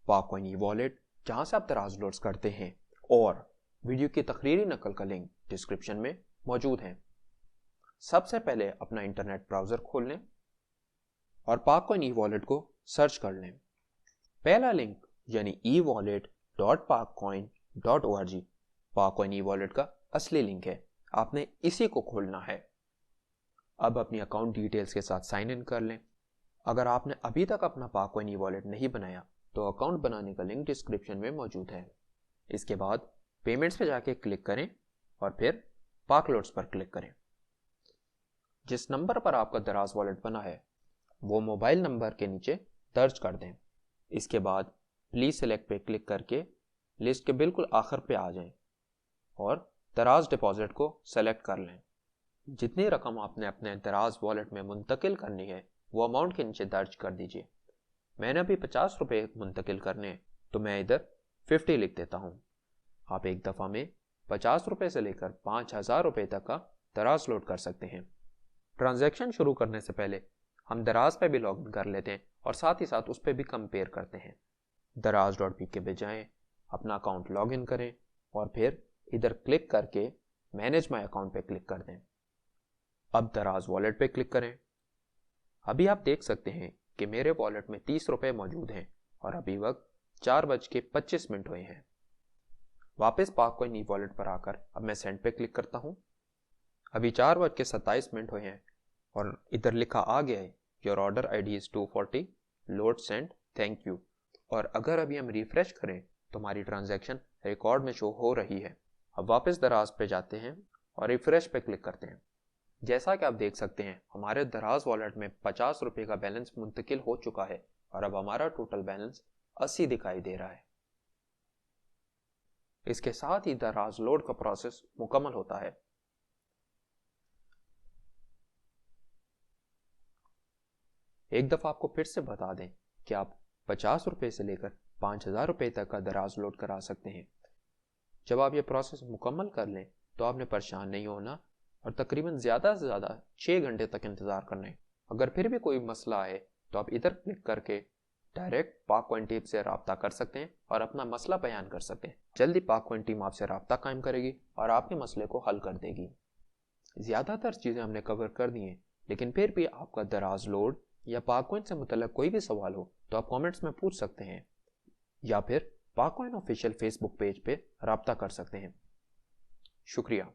पाककॉइन e wallet जहां से आप दराज लोड्स करते हैं, और वीडियो की तकरीरी नकल का लिंक डिस्क्रिप्शन में मौजूद है। सबसे पहले अपना इंटरनेट ब्राउज़र खोल लें और पाककॉइन ई वॉलेट को सर्च कर लें। पहला लिंक यानी e-wallet.pakcoin.org पाककॉइन ई वॉलेट का असली लिंक है, आपने इसी को खोलना है। अब अपनी अकाउंट डिटेल्स के साथ साइन इन कर लें। अगर आपने अभी तक अपना पाककॉइन ई वॉलेट नहीं बनाया तो अकाउंट बनाने का लिंक डिस्क्रिप्शन में मौजूद है। इसके बाद पेमेंट्स पे जाके क्लिक करें और फिर पाक लोड्स पर क्लिक करें। जिस नंबर पर आपका दराज वॉलेट बना है वो मोबाइल नंबर के नीचे दर्ज कर दें। इसके बाद प्लीज सेलेक्ट पे क्लिक करके लिस्ट के बिल्कुल आखिर पे आ जाएं और दराज डिपॉजिट को सेलेक्ट कर लें। जितनी रकम आपने अपने दराज वॉलेट में मुंतकिल करनी है वो अमाउंट के नीचे दर्ज कर दीजिए। मैंने अभी 50 रुपये मुंतकिल करने तो मैं इधर 50 लिख देता हूँ। आप एक दफ़ा में 50 रुपये से लेकर 5000 रुपये तक का दराज लोड कर सकते हैं। ट्रांजैक्शन शुरू करने से पहले हम दराज पे भी लॉग इन कर लेते हैं और साथ ही साथ उस पर भी कंपेयर करते हैं। दराज.pk पे जाएं, अपना अकाउंट लॉग इन करें और फिर इधर क्लिक करके मैनेज माई अकाउंट पे क्लिक कर दें। अब दराज वॉलेट पे क्लिक करें। अभी आप देख सकते हैं कि मेरे वॉलेट में 30 रुपये मौजूद हैं और अभी वक्त 4:25 हुए हैं। वापस पाककॉइन ई वॉलेट पर आकर अब मैं सेंड पे क्लिक करता हूँ। अभी 4:27 हुए हैं और इधर लिखा आ गया है your order ID is 240, load send, thank you. और अगर अभी हम रिफ्रेश करें तो हमारी ट्रांजैक्शन रिकॉर्ड में शो हो रही है। अब वापस दराज पे जाते हैं और रिफ्रेश पे क्लिक करते हैं। जैसा कि आप देख सकते हैं हमारे दराज वॉलेट में 50 रुपये का बैलेंस मुंतकिल हो चुका है और अब हमारा टोटल बैलेंस 80 दिखाई दे रहा है। इसके साथ ही दराज लोड का प्रोसेस मुकम्मल होता है। एक दफ़ा आपको फिर से बता दें कि आप 50 रुपये से लेकर 5000 रुपये तक का दराज लोड करा सकते हैं। जब आप ये प्रोसेस मुकम्मल कर लें तो आपने परेशान नहीं होना और तकरीबन ज़्यादा से ज़्यादा 6 घंटे तक इंतज़ार करना है। अगर फिर भी कोई मसला आए तो आप इधर क्लिक करके डायरेक्ट पाककॉइन टीम से रब्ता कर सकते हैं और अपना मसला बयान कर सकते हैं। जल्दी पाककॉइन टीम आपसे रब्ता कायम करेगी और आपके मसले को हल कर देगी। ज़्यादातर चीज़ें हमने कवर कर दी हैं, लेकिन फिर भी आपका दराज लोड या पाककॉइन से मुतल्लिक कोई भी सवाल हो तो आप कमेंट्स में पूछ सकते हैं या फिर पाककॉइन ऑफिशियल फेसबुक पेज पे रब्ता कर सकते हैं। शुक्रिया।